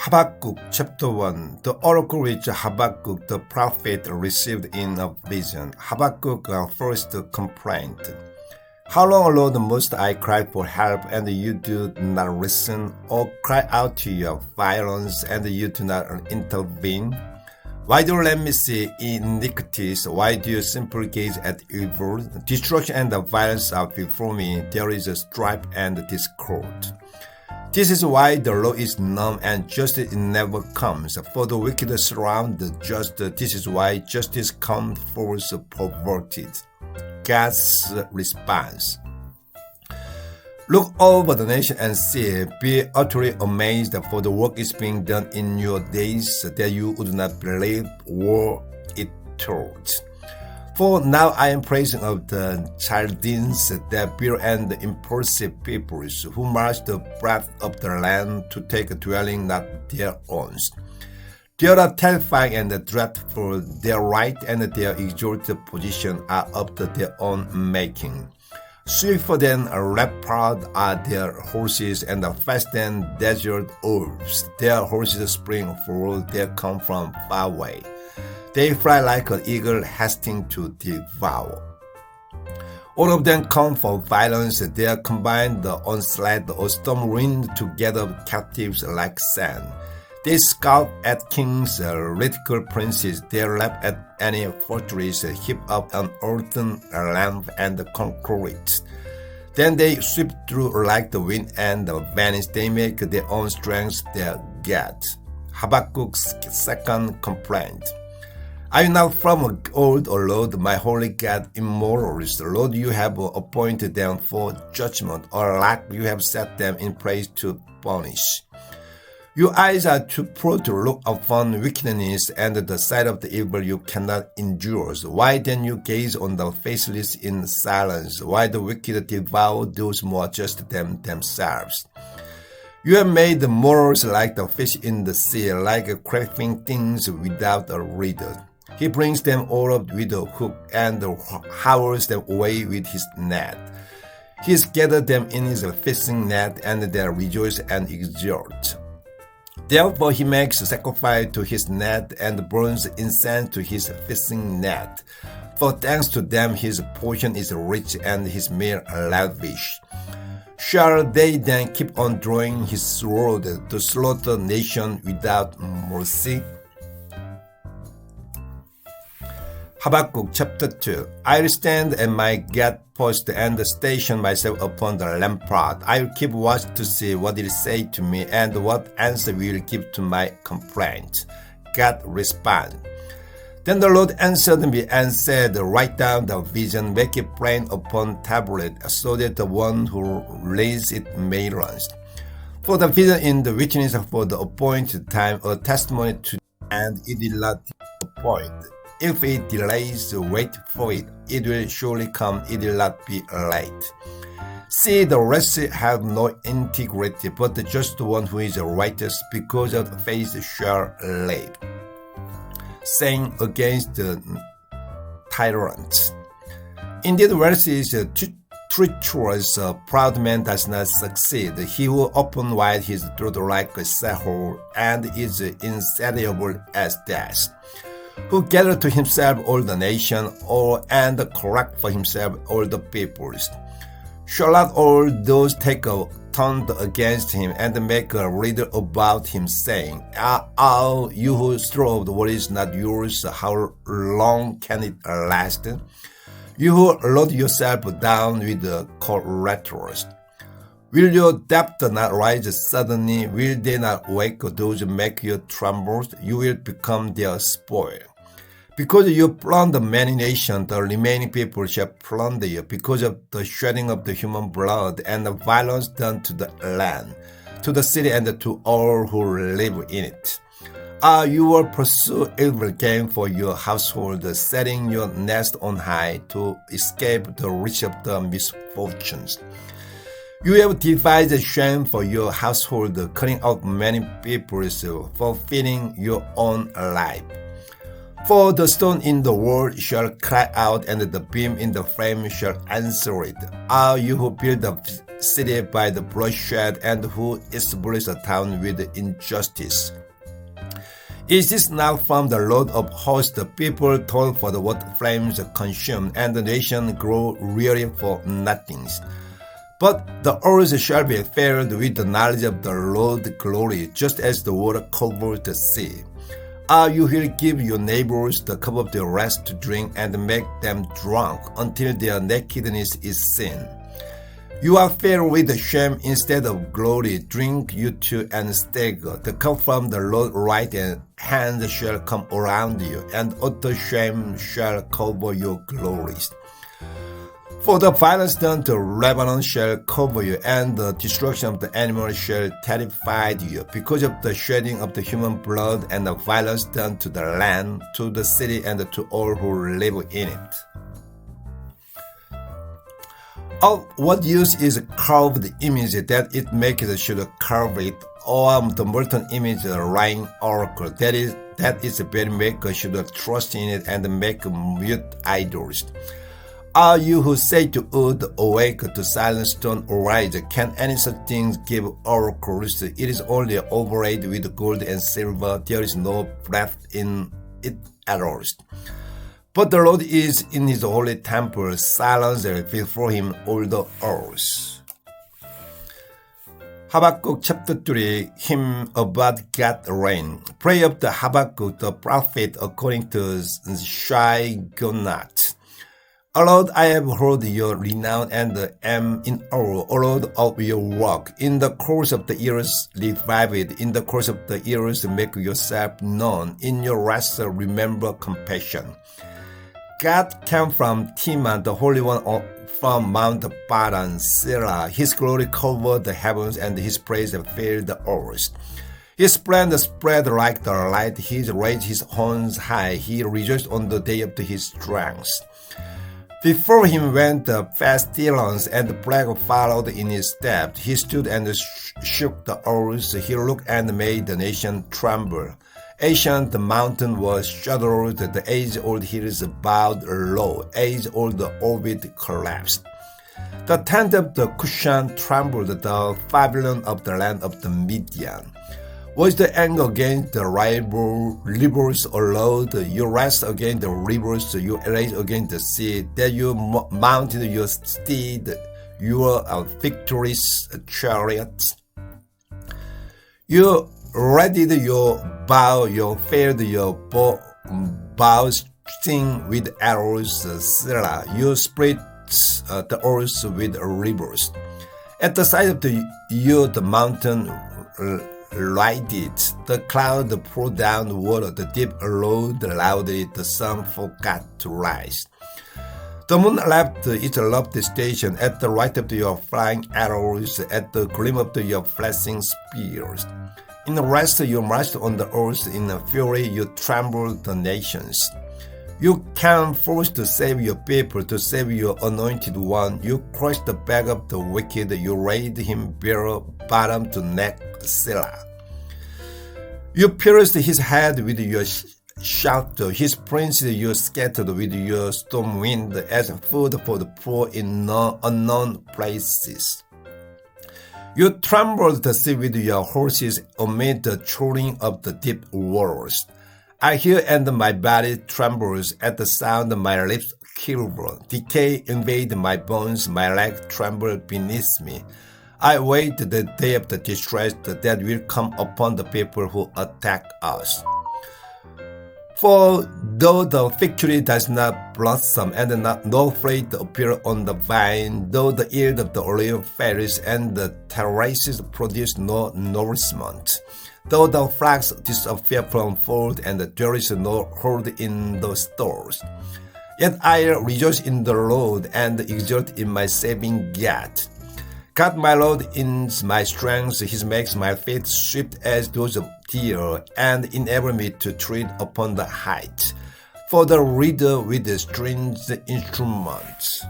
Habakkuk chapter 1. The oracle which Habakkuk the prophet received in a vision. Habakkuk first complaint. How long, O Lord, must I cry for help, and you do not listen, or cry out to your violence, and you do not intervene? Why do you let me see iniquities? Why do you simply gaze at evil? Destruction and violence are before me. There is a strife and discord. This is why the law is numb and justice never comes. For the wicked surround the just. This is why justice comes forth perverted. God's response. Look over the nation and see, be utterly amazed, for the work is being done in your days that you would not believe were it told. For now I am praising of the Chaldeans, the pure and impulsive peoples, who march the breadth of the land to take a dwelling not their own. They are terrifying and dreadful. Their right and their exalted position are of their own making. Swifter than a leopard are their horses, and faster than desert wolves. Their horses spring forward, they come from far away. They fly like an eagle hasting to devour. All of them come for violence. They combine the onslaught of storm wind to gather captives like sand. They scoff at kings, ridicule princes. They laugh at any fortress, heap up an earthen lamp and conquer it. Then they sweep through like the wind and vanish. They make their own strength their God. Habakkuk's second complaint. Are you not from old, O Lord, my holy God, immortals? Lord, you have appointed them for judgment, or like you have set them in place to punish. Your eyes are too poor to look upon wickedness, and the sight of the evil you cannot endure. Why then you gaze on the faceless in silence? Why the wicked devour those more just than themselves? You have made the mortals like the fish in the sea, like creeping things without a leader. He brings them all up with a hook and howls them away with his net. He has gathered them in his fishing net, and they rejoice and exult. Therefore he makes sacrifice to his net and burns incense to his fishing net. For thanks to them his portion is rich and his meal lavish. Shall they then keep on drawing his sword to slaughter nation without mercy? Habakkuk chapter 2. I will stand at my gate post and station myself upon the rampart. I will keep watch to see what it will say to me and what answer will give to my complaint. God respond. Then the Lord answered me and said, write down the vision, make it plain upon tablet, so that the one who reads it may learn. For the vision in the witness for the appointed time, a testimony to, and it will not disappoint. If it delays, wait for it. It will surely come. It will not be late. See, the rest have no integrity, but the just one who is righteous because of faith shall live. Saying against the tyrants. Indeed, verses treacherous, proud man does not succeed. He will open wide his throat like a sad hole, and is insatiable as death. Who gathered to himself all the nation, and correct for himself all the peoples. Shall not all those take a turn against him, and make a riddle about him, saying, you who strove what is not yours, how long can it last? You who load yourself down with the collaterals. Will your debt not rise suddenly? Will they not wake those who make you tremble? You will become their spoil. Because you plunder many nations, the remaining people shall plunder you, because of the shedding of the human blood and the violence done to the land, to the city and to all who live in it. You will pursue evil gain for your household, setting your nest on high to escape the reach of the misfortunes. You have devised shame for your household, cutting out many peoples, fulfilling your own life. For the stone in the wall shall cry out, and the beam in the frame shall answer it. You who build the city by the bloodshed and who established a town with injustice. Is this not from the Lord of hosts? The people toil for what flames consume, and the nation grow weary for nothing. But the earth shall be filled with the knowledge of the Lord's glory, just as the water covers the sea. You will give your neighbors the cup of their wrath to drink and make them drunk until their nakedness is seen. You are filled with shame instead of glory. Drink you too and stagger. The cup from the Lord's right hand shall come around you, and utter shame shall cover your glories. For the violence done to Lebanon shall cover you, and the destruction of the animal shall terrify you, because of the shedding of the human blood and the violence done to the land, to the city, and to all who live in it. Of what use is a carved image that it makes should carve it, or the molten image a lying oracle that its very maker should trust in it and make mute idols? Are you who say to wood, awake, to silent stone, arise? Can any such things give oracles? It is only overlaid with gold and silver. There is no breath in it at all. But the Lord is in his holy temple. Silence before him all the earth. Habakkuk chapter 3, hymn about God's reign. Prayer of the Habakkuk the prophet according to Shai-Gonat. O Lord, I have heard your renown and am in awe, O Lord, of your work. In the course of the years, revive it. In the course of the years, make yourself known. In your wrath, remember compassion. God came from Teman, the Holy One from Mount Paran, Selah. His glory covered the heavens, and his praise filled the earth. His splendor spread like the light. He raised his horns high. He rejoiced on the day of his strength. Before him went the pestilence, and the plague followed in his steps. He stood and shook the earth. He looked and made the nation tremble. Ancient mountain was shuddered, the age-old hills bowed low, age-old orbit collapsed. The tent of the Cushan trembled, the pavilion of the land of the Midian. Was the anger against the rival rivers, O Lord? You rest against the rivers, you rage against the sea, that you mounted your steed, your victorious chariots. You readied your bow, you filled your bowstring with arrows, Selah. You spread the earth with rivers. At the sight of you, the mountain lighted, the cloud poured down water, the deep roared loudly, the sun forgot to rise. The moon left its lofty station at the right of your flying arrows, at the gleam of your flashing spears. In the rest you marched on the earth, in a fury you trampled the nations. You came forth to save your people, to save your anointed one. You crushed the back of the wicked, you laid him bare bottom to neck, Selah. You pierced his head with your shouter, his princes you scattered with your storm wind, as food for the poor in unknown places. You trembled the sea with your horses amid the roaring of the deep waters. I hear and my body trembles at the sound, my lips quiver. Decay invaded my bones, my legs tremble beneath me. I wait the day of the distress that will come upon the people who attack us. For though the fig tree does not blossom and no fruit appear on the vine, though the yield of the olive fails and the terraces produce no nourishment, though the flax disappear from fold and there is no hold in the stores, yet I rejoice in the Lord and exult in my saving God. God my Lord is my strength, he makes my feet swift as those of deer, and enable me to tread upon the height, for the reader with the strings instruments.